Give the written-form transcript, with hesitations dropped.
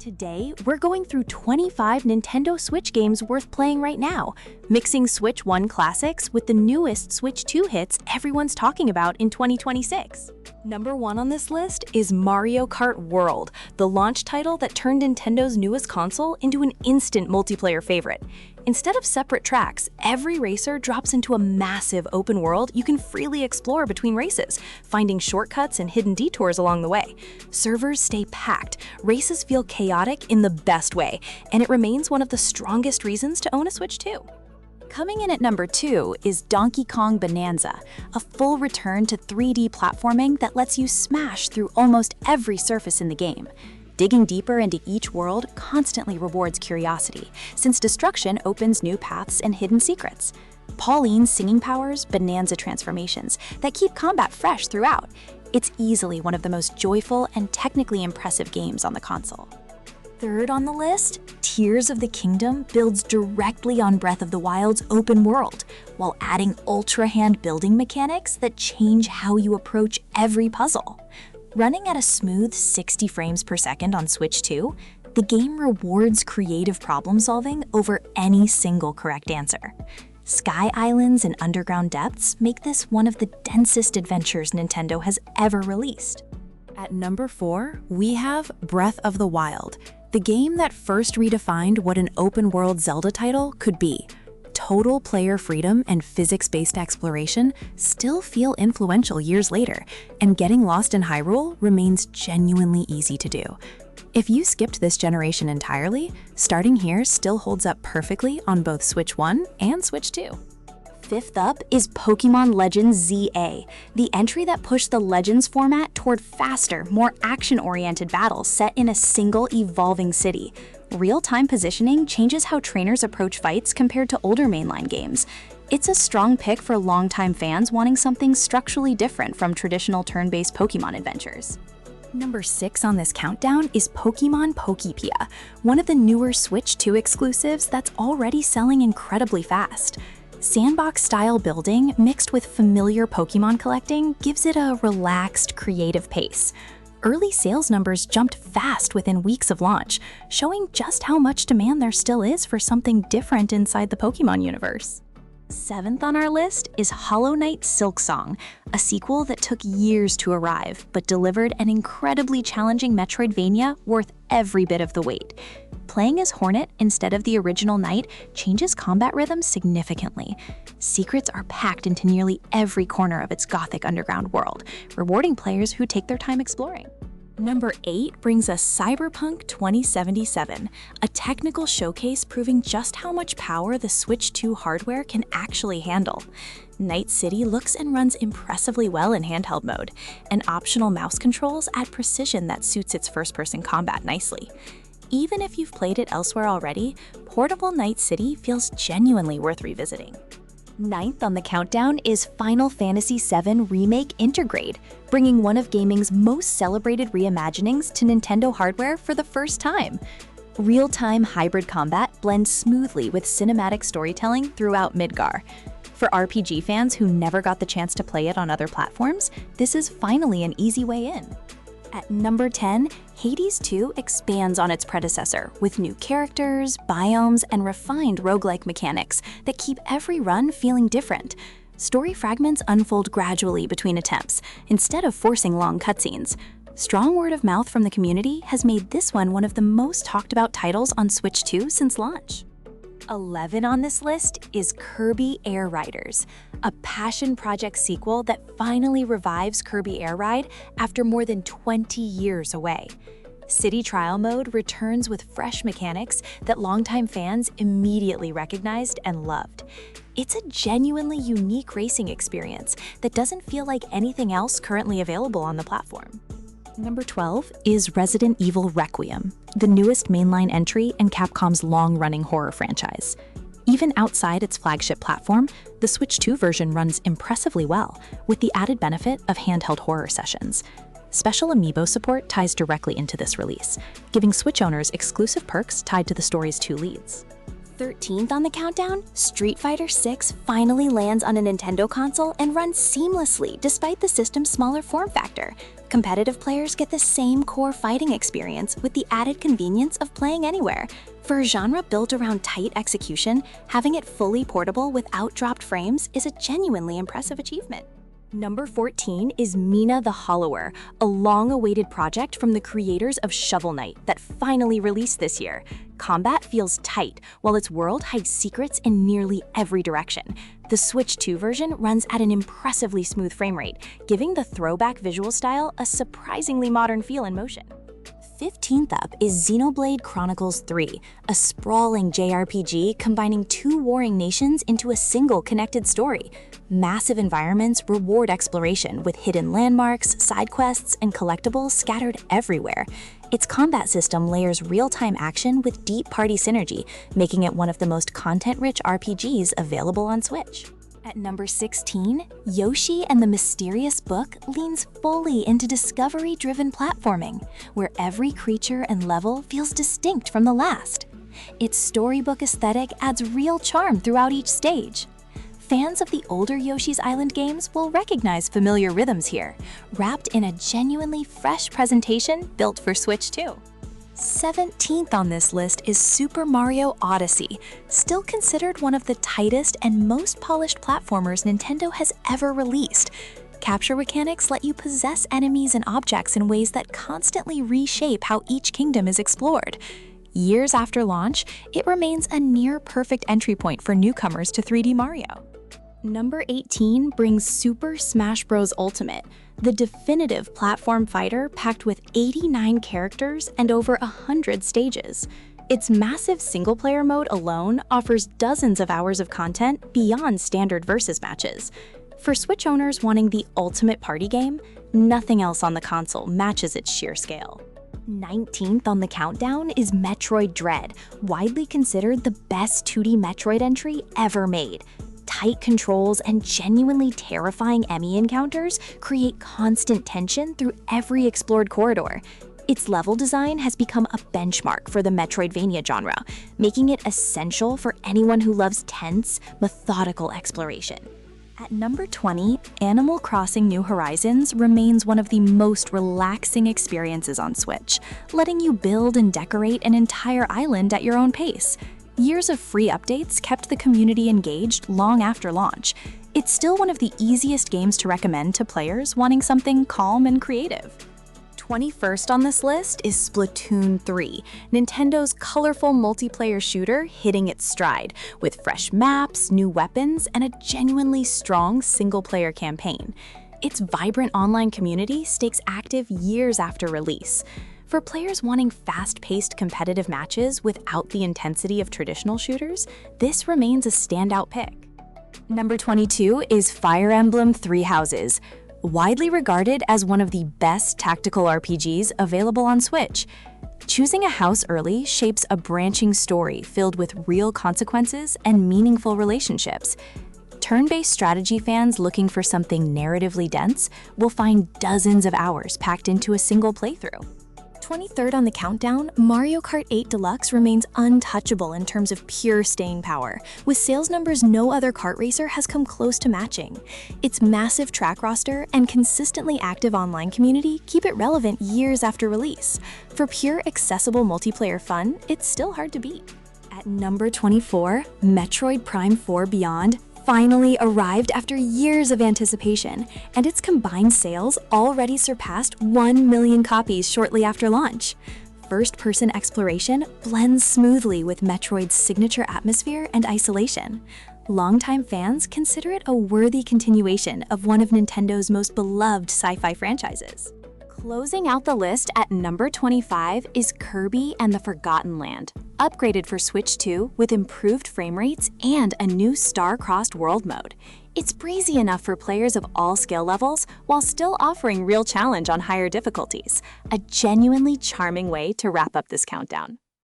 Today, we're going through 25 Nintendo Switch games worth playing right now, mixing Switch 1 classics with the newest Switch 2 hits everyone's talking about in 2026. Number 1 on this list is Mario Kart World, the launch title that turned Nintendo's newest console into an instant multiplayer favorite. Instead of separate tracks, every racer drops into a massive open world you can freely explore between races, finding shortcuts and hidden detours along the way. Servers stay packed, races feel chaotic in the best way, and it remains one of the strongest reasons to own a Switch 2. Coming in at number 2 is Donkey Kong Bananza, a full return to 3D platforming that lets you smash through almost every surface in the game. Digging deeper into each world constantly rewards curiosity, since destruction opens new paths and hidden secrets. Pauline's singing powers, Bananza transformations that keep combat fresh throughout. It's easily one of the most joyful and technically impressive games on the console. Third on the list, Tears of the Kingdom builds directly on Breath of the Wild's open world, while adding ultra-hand building mechanics that change how you approach every puzzle. Running at a smooth 60 frames per second on Switch 2, the game rewards creative problem-solving over any single correct answer. Sky Islands and underground depths make this one of the densest adventures Nintendo has ever released. At number 4, we have Breath of the Wild, the game that first redefined what an open-world Zelda title could be. Total player freedom and physics-based exploration still feel influential years later, and getting lost in Hyrule remains genuinely easy to do. If you skipped this generation entirely, starting here still holds up perfectly on both Switch 1 and Switch 2. Fifth up is Pokemon Legends ZA, the entry that pushed the Legends format toward faster, more action-oriented battles set in a single evolving city. Real-time positioning changes how trainers approach fights compared to older mainline games. It's a strong pick for longtime fans wanting something structurally different from traditional turn-based Pokemon adventures. Number 6 on this countdown is Pokemon Pokopia, one of the newer Switch 2 exclusives that's already selling incredibly fast. Sandbox-style building mixed with familiar Pokemon collecting gives it a relaxed, creative pace. Early sales numbers jumped fast within weeks of launch, showing just how much demand there still is for something different inside the Pokemon universe. 7th on our list is Knight Silksong, a sequel that took years to arrive, but delivered an incredibly challenging Metroidvania worth every bit of the wait. Playing as Hornet instead of the original Knight changes combat rhythm significantly. Secrets are packed into nearly every corner of its gothic underground world, rewarding players who take their time exploring. Number 8 brings us Cyberpunk 2077, a technical showcase proving just how much power the Switch 2 hardware can actually handle. Night City looks and runs impressively well in handheld mode, and optional mouse controls add precision that suits its first-person combat nicely. Even if you've played it elsewhere already, portable Night City feels genuinely worth revisiting. 9th on the countdown is Final Fantasy VII Remake Intergrade, bringing one of gaming's most celebrated reimaginings to Nintendo hardware for the first time. Real-time hybrid combat blends smoothly with cinematic storytelling throughout Midgar. For RPG fans who never got the chance to play it on other platforms, this is finally an easy way in. At number 10, Hades 2 expands on its predecessor with new characters, biomes, and refined roguelike mechanics that keep every run feeling different. Story fragments unfold gradually between attempts, instead of forcing long cutscenes. Strong word of mouth from the community has made this one of the most talked about titles on Switch 2 since launch. 11 on this list is Kirby Air Riders, a passion project sequel that finally revives Kirby Air Ride after more than 20 years away. City Trial Mode returns with fresh mechanics that longtime fans immediately recognized and loved. It's a genuinely unique racing experience that doesn't feel like anything else currently available on the platform. Number 12 is Resident Evil Requiem, the newest mainline entry in Capcom's long-running horror franchise. Even outside its flagship platform, the Switch 2 version runs impressively well, with the added benefit of handheld horror sessions. Special amiibo support ties directly into this release, giving Switch owners exclusive perks tied to the story's 2 leads. 13th on the countdown, Street Fighter VI finally lands on a Nintendo console and runs seamlessly despite the system's smaller form factor. Competitive players get the same core fighting experience with the added convenience of playing anywhere. For a genre built around tight execution, having it fully portable without dropped frames is a genuinely impressive achievement. Number 14 is Mina the Hollower, a long-awaited project from the creators of Shovel Knight that finally released this year. Combat feels tight, while its world hides secrets in nearly every direction. The Switch 2 version runs at an impressively smooth frame rate, giving the throwback visual style a surprisingly modern feel in motion. 15th up is Xenoblade Chronicles 3, a sprawling JRPG combining two warring nations into a single connected story. Massive environments reward exploration with hidden landmarks, side quests, and collectibles scattered everywhere. Its combat system layers real-time action with deep party synergy, making it one of the most content-rich RPGs available on Switch. At number 16, Yoshi and the Mysterious Book leans fully into discovery-driven platforming, where every creature and level feels distinct from the last. Its storybook aesthetic adds real charm throughout each stage. Fans of the older Yoshi's Island games will recognize familiar rhythms here, wrapped in a genuinely fresh presentation built for Switch 2. 17th on this list is Super Mario Odyssey, still considered one of the tightest and most polished platformers Nintendo has ever released. Capture mechanics let you possess enemies and objects in ways that constantly reshape how each kingdom is explored. Years after launch, it remains a near-perfect entry point for newcomers to 3D Mario. Number 18 brings Super Smash Bros. Ultimate, the definitive platform fighter packed with 89 characters and over 100 stages. Its massive single-player mode alone offers dozens of hours of content beyond standard versus matches. For Switch owners wanting the ultimate party game, nothing else on the console matches its sheer scale. 19th on the countdown is Metroid Dread, widely considered the best 2D Metroid entry ever made. Tight controls and genuinely terrifying enemy encounters create constant tension through every explored corridor. Its level design has become a benchmark for the Metroidvania genre, making it essential for anyone who loves tense, methodical exploration. At number 20, Animal Crossing New Horizons remains one of the most relaxing experiences on Switch, letting you build and decorate an entire island at your own pace. Years of free updates kept the community engaged long after launch. It's still one of the easiest games to recommend to players wanting something calm and creative. 21st on this list is Splatoon 3, Nintendo's colorful multiplayer shooter hitting its stride, with fresh maps, new weapons, and a genuinely strong single-player campaign. Its vibrant online community stays active years after release. For players wanting fast-paced competitive matches without the intensity of traditional shooters, this remains a standout pick. Number 22 is Fire Emblem Three Houses, widely regarded as one of the best tactical RPGs available on Switch. Choosing a house early shapes a branching story filled with real consequences and meaningful relationships. Turn-based strategy fans looking for something narratively dense will find dozens of hours packed into a single playthrough. 23rd on the countdown, Mario Kart 8 Deluxe remains untouchable in terms of pure staying power, with sales numbers no other kart racer has come close to matching. Its massive track roster and consistently active online community keep it relevant years after release. For pure, accessible multiplayer fun, it's still hard to beat. At number 24, Metroid Prime 4 Beyond finally arrived after years of anticipation, and its combined sales already surpassed 1 million copies shortly after launch. First-person exploration blends smoothly with Metroid's signature atmosphere and isolation. Longtime fans consider it a worthy continuation of one of Nintendo's most beloved sci-fi franchises. Closing out the list at number 25 is Kirby and the Forgotten Land, upgraded for Switch 2 with improved frame rates and a new star-crossed world mode. It's breezy enough for players of all skill levels while still offering real challenge on higher difficulties, a genuinely charming way to wrap up this countdown.